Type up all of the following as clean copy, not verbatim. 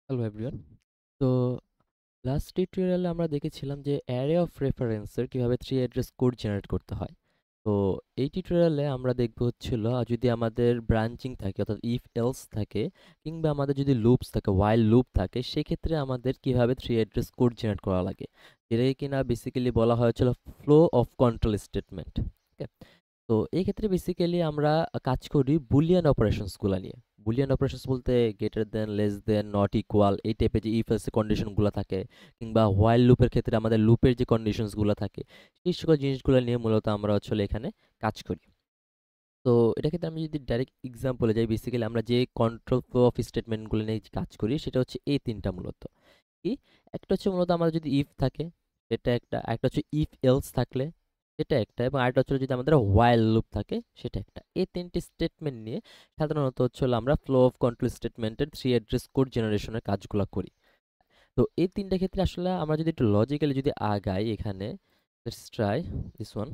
Hello everyone. তো last টিউটোরিয়ালে আমরা দেখেছিলাম যে অ্যারে অফ রেফারেন্সের কিভাবে থ্রি অ্যাড্রেস কোড জেনারেট করতে হয়। তো এই টিউটোরিয়ালে আমরা দেখব হচ্ছিল যদি আমাদের ব্রাঞ্চিং থাকে অর্থাৎ ইফ এলস থাকে কিংবা আমাদের যদি লুপস থাকে ওয়াইল লুপ থাকে সেক্ষেত্রে আমাদের কিভাবে থ্রি অ্যাড্রেস কোড জেনারেট করা লাগে, যেটাকে কিনা বেসিক্যালি বলা হয়েছিল ফ্লো অফ কন্ট্রোল স্টেটমেন্ট। ওকে, তো এই ক্ষেত্রে বেসিক্যালি আমরা কাজ করি বুলিয়ান অপারেশনসগুলো নিয়ে। বুলিয়ান অপারেশনস বলতে greater than, less than, not equal এই টাইপের যে ইফ এলস কন্ডিশনগুলো থাকে, কিংবা হোয়াইল লুপের ক্ষেত্রে আমাদের লুপের যে কন্ডিশনসগুলো থাকে সেই সকল জিনিসগুলো নিয়ে মূলত আমরা আসলে এখানে কাজ করি। তো এটা ক্ষেত্রে আমি যদি ডাইরেক্ট এক্সাম্পলে যাই, বেসিক্যালি আমরা যে কন্ট্রোল ফ্লো অফ স্টেটমেন্টগুলো নিয়ে কাজ করি সেটা হচ্ছে এই তিনটা মূলত। কি, একটা হচ্ছে মূলত আমাদের যদি ইফ থাকে সেটা একটা, একটা হচ্ছে ইফ এলস থাকলে সেটা একটা, এবং আরেকটা হচ্ছে যদি আমাদের হোয়াইল লুপ থাকে সেটা একটা। এই তিনটি স্টেটমেন্ট নিয়ে সাধারণত হচ্ছে হলো আমরা ফ্লো অফ কন্ট্রোল স্টেটমেন্টের থ্রি অ্যাড্রেস কোড জেনারেশনের কাজগুলো করি। তো এই তিনটা ক্ষেত্রে আসলে আমরা যদি একটু লজিক্যালি যদি আগাই এখানে, লেটস ট্রাই দিস ওয়ান।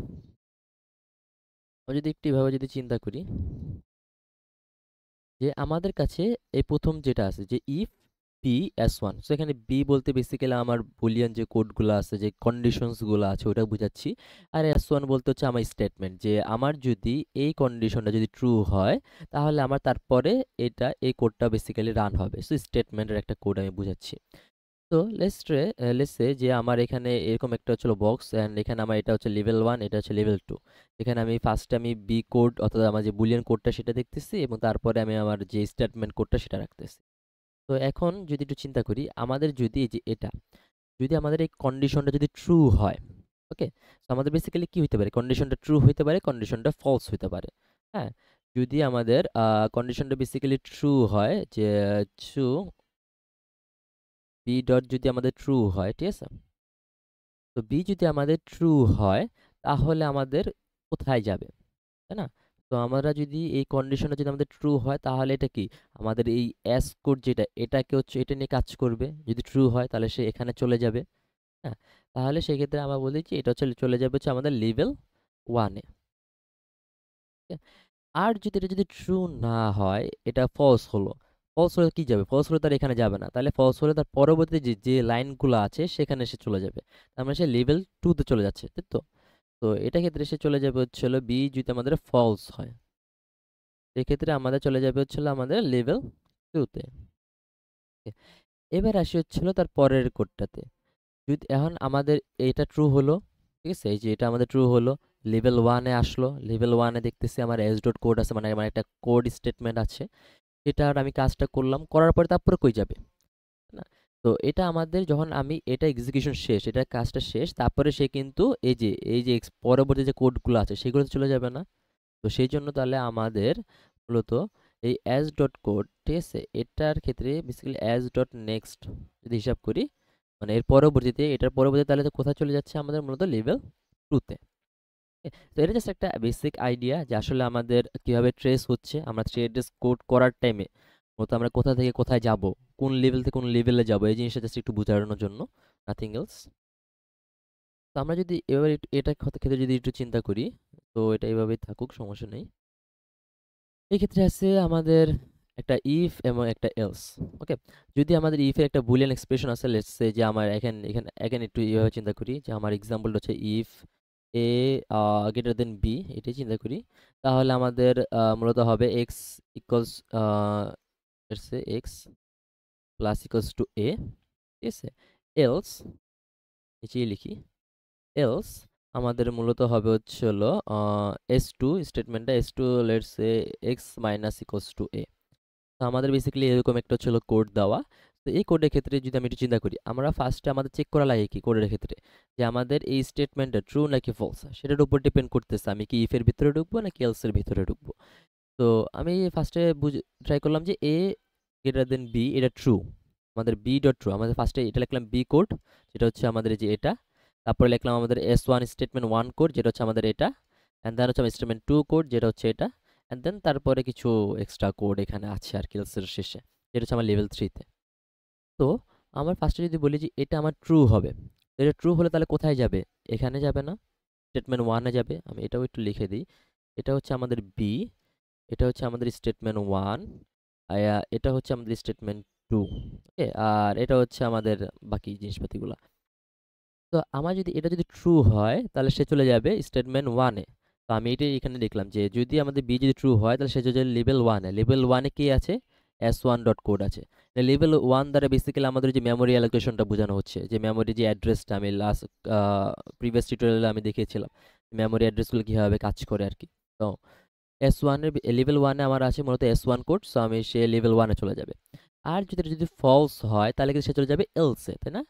আমরা যদি একটু এভাবে যদি চিন্তা করি যে আমাদের কাছে এই প্রথম যেটা আছে যে if B S one, so এখানে বি বলতে বেসিক্যালি আমার বুলিয়ান যে কোডগুলো আছে, যে কন্ডিশনসগুলো আছে ওটা বুঝাচ্ছি। আর এস ওয়ান বলতে হচ্ছে আমার স্টেটমেন্ট, যে আমার যদি এই কন্ডিশনটা যদি ট্রু হয় তাহলে আমার তারপরে এটা এই কোডটা বেসিক্যালি রান হবে। সো স্টেটমেন্টের একটা কোড আমি বুঝাচ্ছি। তো লেটস সে যে আমার এখানে এরকম একটা হচ্ছিল বক্স, অ্যান্ড এখানে আমার এটা হচ্ছে লেভেল 1, এটা হচ্ছে লেভেল 2। এখানে আমি ফার্স্টে আমি বি কোড অর্থাৎ আমার যে বুলিয়ান কোডটা সেটা দেখতেছি, এবং তারপরে আমি আমার যে স্টেটমেন্ট কোডটা সেটা রাখতেছি। তো এখন যদি একটু চিন্তা করি, আমাদের যদি এই যে এটা, যদি আমাদের এই কন্ডিশনটা যদি ট্রু হয়, ওকে, তো আমাদের বেসিক্যালি কি হইতে পারে, কন্ডিশনটা ট্রু হইতে পারে, কন্ডিশনটা ফলস হইতে পারে। হ্যাঁ, যদি আমাদের কন্ডিশনটা বেসিক্যালি ট্রু হয়, যে ট্রু বি ডট যদি আমাদের ট্রু হয়, ঠিক আছে, তো বি যদি আমাদের ট্রু হয় তাহলে আমাদের কোথায় যাবে, তাই না? তো আমরা যদি এই কন্ডিশনটা যদি আমাদের ট্রু হয় তাহলে এটা কি, আমাদের এই এস কোড যেটা এটাকে হচ্ছে এটা নিয়ে কাজ করবে। যদি ট্রু হয় তাহলে সে এখানে চলে যাবে। হ্যাঁ, তাহলে সেক্ষেত্রে আমরা বলি যে এটা হচ্ছে চলে যাবে হচ্ছে আমাদের লেভেল 1-এ। আর যদি এটা যদি ট্রু না হয়, এটা ফলস হলো, ফলস হলে কি যাবে, ফলস হলে তার এখানে যাবে না, তাহলে ফলস হলে তার পরবর্তী যে যে লাইনগুলো আছে সেখানে সে চলে যাবে। তার মানে সে লেভেল 2-তে চলে যাচ্ছে, তাই তো? তো এটা ক্ষেত্রে সে চলে যাবে হচ্ছে হলো বি যদি আমাদের ফলস হয়, সেক্ষেত্রে আমাদের চলে যাবে হচ্ছে হলো আমাদের লেভেল 2-তে। এবার আসি হচ্ছিল তার পরের কোডটাতে। যদি এখন আমাদের এটা ট্রু হলো, ঠিক আছে, এই যে এটা আমাদের ট্রু হলো, লেভেল 1-এ আসলো, লেভেল 1-এ দেখতেছি আমার এস ডট কোড আছে, মানে আমার একটা কোড স্টেটমেন্ট আছে, সেটার আমি কাজটা করলাম, করার পরে তারপরে কই যাবে, না? তো এটা আমাদের যখন আমি এটা এক্সিকিউশন শেষ, এটা কাজটা শেষ, তারপরে সে কিন্তু এই যে পরবর্তী যে কোডগুলো আছে সেগুলোতে চলে যাবে না। তো সেই জন্য তাহলে আমাদের মূলত এই অ্যাজ ডট কোড, ঠিক আছে, এটার ক্ষেত্রে বেসিক্যালি অ্যাজ ডট নেক্সট যদি হিসাব করি, মানে এর পরবর্তীতে, এটার পরবর্তীতে তাহলে তো কোথায় চলে যাচ্ছে আমাদের মূলত লেভেল 2-তে। তো এটা জাস্ট একটা বেসিক আইডিয়া যে আসলে আমাদের কিভাবে ট্রেস হচ্ছে, আমরা থ্রি অ্যাড্রেস কোড করার টাইমে মূলত আমরা কোথা থেকে কোথায় যাব, কোন লেভেল থেকে কোন লেভেলে যাব, এই জিনিসটা জাস্ট একটু বোঝানোর জন্য, নাথিং এলস। তো আমরা যদি এবার এটা ক্ষেত্রে যদি একটু চিন্তা করি, তো এটা এইভাবেই থাকুক, সমস্যা নেই। এই ক্ষেত্রে আছে আমাদের একটা ইফ এবং একটা এলস। ওকে, যদি আমাদের ইফ এর একটা বুলিয়ান এক্সপ্রেশন আছে, লেটস সে যে আমার এখানে এখানে এখানে একটু এইভাবে চিন্তা করি যে আমার এক্সাম্পলটা হচ্ছে if A greater than B, এটাই চিন্তা করি। তাহলে আমাদের মূলত হবে X equals let's say X plus equals to A, ঠিক আছে। এলস, নিচেই লিখি, এলস আমাদের মূলত হবে হচ্ছে হলো এস টু স্টেটমেন্টটা, S two let's say X minus equals to A. তো আমাদের বেসিক্যালি এরকম একটা ছিল কোড দেওয়া। তো এই কোডের ক্ষেত্রে যদি আমি একটু চিন্তা করি, আমরা ফার্স্টে আমাদের চেক করা লাগে কি কোডের ক্ষেত্রে, যে আমাদের এই স্টেটমেন্টটা ট্রু নাকি ফলস, সেটার উপর ডিপেন্ড করতেছে আমি কি ইফের ভিতরে ঢুকবো নাকি এলস এর ভিতরে ঢুকবো। তো আমি ফার্স্টে ট্রাই করলাম যে এ গ্রেটার দেন বি, এটা ট্রু, আমাদের বি ডট ট্রু, আমাদের ফার্স্টে এটা লিখলাম বি কোড, যেটা হচ্ছে আমাদের এই যে এটা, তারপরে লিখলাম আমাদের এস ওয়ান স্টেটমেন্ট 1 কোড, যেটা হচ্ছে আমাদের এটা, অ্যান্ড দেন হচ্ছে স্টেটমেন্ট 2 কোড, যেটা হচ্ছে এটা, অ্যান্ড দেন তারপরে কিছু এক্সট্রা কোড এখানে আছে আর কি এলসের শেষে, যেটা হচ্ছে আমার লেভেল 3-তে। তো আমার ফার্স্টে যদি বলি যে এটা আমার ট্রু হবে, তো এটা ট্রু হলে তাহলে কোথায় যাবে, এখানে যাবে না, স্টেটমেন্ট 1-এ যাবে। আমি এটাও একটু লিখে দিই, এটা হচ্ছে আমাদের বি, এটা হচ্ছে আমাদের স্টেটমেন্ট 1, এটা হচ্ছে আমাদের স্টেটমেন্ট টু। ওকে, আর এটা হচ্ছে আমাদের বাকি জিনিসপাতিগুলো। তো আমার যদি এটা যদি ট্রু হয় তাহলে সে চলে যাবে স্টেটমেন্ট ওয়ানে। তো আমি এটাই এখানে লিখলাম যে যদি আমাদের বি যদি ট্রু হয় তাহলে সে চলে যাবে লেভেল ওয়ানে। লেভেল ওয়ানে কি আছে? S1 ডট কোড আছে। লেভেল ওয়ান দ্বারা বেসিক্যালি আমাদের যে মেমোরি অ্যালোকেশনটা বোঝানো হচ্ছে, যে মেমোরি যে অ্যাড্রেসটা আমি লাস্ট প্রিভিয়াস টিউটোরিয়ালে আমি দেখিয়েছিলাম মেমোরি অ্যাড্রেসগুলো কীভাবে কাজ করে আর কি। তো S1 এর লেভেল ওয়ানে আমার আছে মূলত S1 কোড, সো আমি সে লেভেল ওয়ানে চলে যাবে। আর যদি এটা যদি ফলস হয় তাহলে কিন্তু সে চলে যাবে এলসে, তাই না?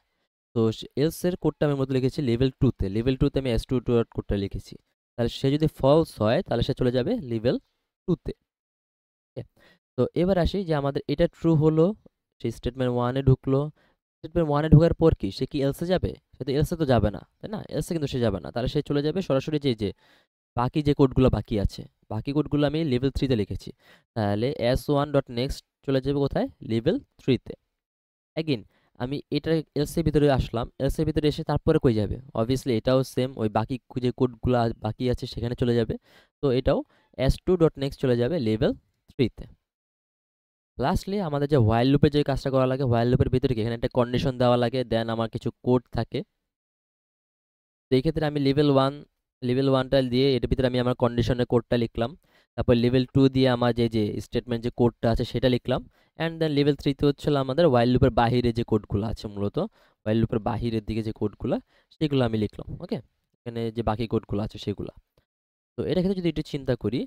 তো এলস এর কোডটা আমি মধ্যে লিখেছি লেভেল টুতে। লেভেল টুতে আমি S2 ডট কোডটা লিখেছি। তাহলে সে যদি ফলস হয় তাহলে সে চলে যাবে লেভেল টুতে। তো এবার আসি যে আমাদের এটা ট্রু হলো, সে স্টেটমেন্ট ওয়ানে ঢুকলো। স্টেটমেন্ট ওয়ানে ঢোকার পর কি সে কি এলসে যাবে? সে তো এলসে তো যাবে না, তাই না? এলসে কিন্তু সে যাবে না, তাহলে সে চলে যাবে সরাসরি যে বাকি যে কোডগুলো বাকি আছে, বাকি কোডগুলো আমি লেভেল থ্রিতে লিখেছি। তাহলে S1 ডট নেক্সট চলে যাবে কোথায়? লেভেল থ্রিতে। অ্যাগেন আমি এটা এলস এর ভিতরে আসলাম, এলস এর ভিতরে এসে তারপরে কই যাবে? অবভিয়াসলি এটাও সেম, ওই বাকি যে কোডগুলো বাকি আছে সেখানে চলে যাবে। তো এটাও S2 ডট নেক্সট চলে যাবে লেভেল থ্রিতে। লাস্টলি আমাদের যে হোয়াইল লুপের যে কাজটা করা লাগে, হোয়াইল লুপের ভিতরে কি এখানে একটা কন্ডিশন দেওয়া লাগে, দেন আমার কিছু কোড থাকে। তো এই ক্ষেত্রে আমি লেভেল ওয়ানটা দিয়ে এটার ভিতরে আমি আমার কন্ডিশনের কোডটা লিখলাম। তারপর লেভেল টু দিয়ে আমার যে স্টেটমেন্ট যে কোডটা আছে সেটা লিখলাম। অ্যান্ড দেন লেভেল থ্রিতে হচ্ছিল আমাদের ওয়াইল লুপের বাহিরে যে কোডগুলো আছে, মূলত ওয়াইল লুপের বাহিরের দিকে যে কোডগুলো সেগুলো আমি লিখলাম। ওকে, এখানে যে বাকি কোডগুলো আছে সেগুলো। তো এটা ক্ষেত্রে যদি একটু চিন্তা করি,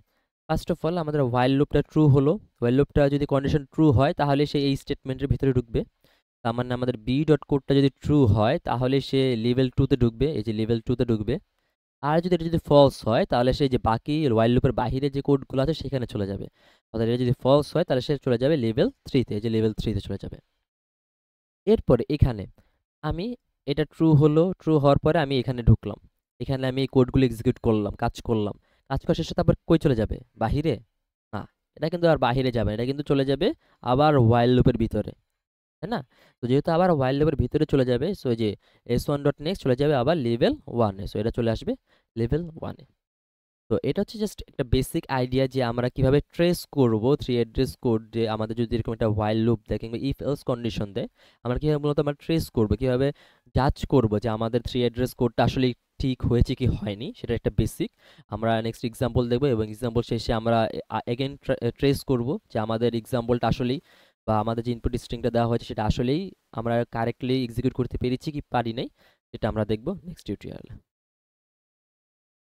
ফার্স্ট অফ অল আমাদের হোয়াইল লুপটা ট্রু হলো। হোয়াইল লুপটা যদি কন্ডিশন ট্রু হয় তাহলে সে এই স্টেটমেন্টের ভিতরে ঢুকবে। তার মানে আমাদের বি ডট কোডটা যদি ট্রু হয় তাহলে সে লেভেল টুতে ঢুকবে, এই যে লেভেল টুতে ঢুকবে। আর যদি এটা যদি ফলস হয় তাহলে সে যে বাকি ওয়াইল লুপের বাহিরে যে কোডগুলো আছে সেখানে চলে যাবে। অর্থাৎ এটা যদি ফলস হয় তাহলে সে চলে যাবে লেভেল থ্রিতে, এই যে লেভেল থ্রিতে চলে যাবে। এরপরে এখানে আমি এটা ট্রু হলো, ট্রু হওয়ার পরে আমি এখানে ঢুকলাম। এখানে আমি এই কোডগুলো এক্সিকিউট করলাম, কাজ করলাম। কাজ করার শেষে তারপর কই চলে যাবে? বাহিরে? না, এটা কিন্তু আর বাহিরে যাবে না, এটা কিন্তু চলে যাবে আবার হোয়াইল লুপের ভিতরে, তাই না? তো যেহেতু আবার হোয়াইল লুপের ভিতরে চলে যাবে, সো যে S1 ডট নেক্সট চলে যাবে আবার লেভেল ওয়ানে, সো এটা চলে আসবে লেভেল ওয়ানে। তো এটা হচ্ছে জাস্ট একটা বেসিক আইডিয়া যে আমরা কিভাবে ট্রেস করব থ্রি অ্যাড্রেস কোড, যে আমাদের যদি এরকম একটা হোয়াইল লুপ দেয় কিংবা ইফ এলস কন্ডিশন দেয়, আমরা কিভাবে মূলত আমরা ট্রেস করব, কিভাবে জাজ করব যে আমাদের থ্রি অ্যাড্রেস কোডটা আসলে ঠিক হয়েছে কি হয়নি, সেটা একটা বেসিক। আমরা নেক্সট এক্সাম্পল দেখব এবং এক্সাম্পল শেষে আমরা এগেন ট্রেস করব যে আমাদের এক্সাম্পলটা আসলেই বা আমাদের যে ইনপুট স্ট্রিংটা দেওয়া হয়েছে সেটা আসলেই আমরা কারেক্টলি এক্সিকিউট করতে পেরেছি কি পারি নাই, সেটা আমরা দেখব নেক্সট টিউটোরিয়ালে।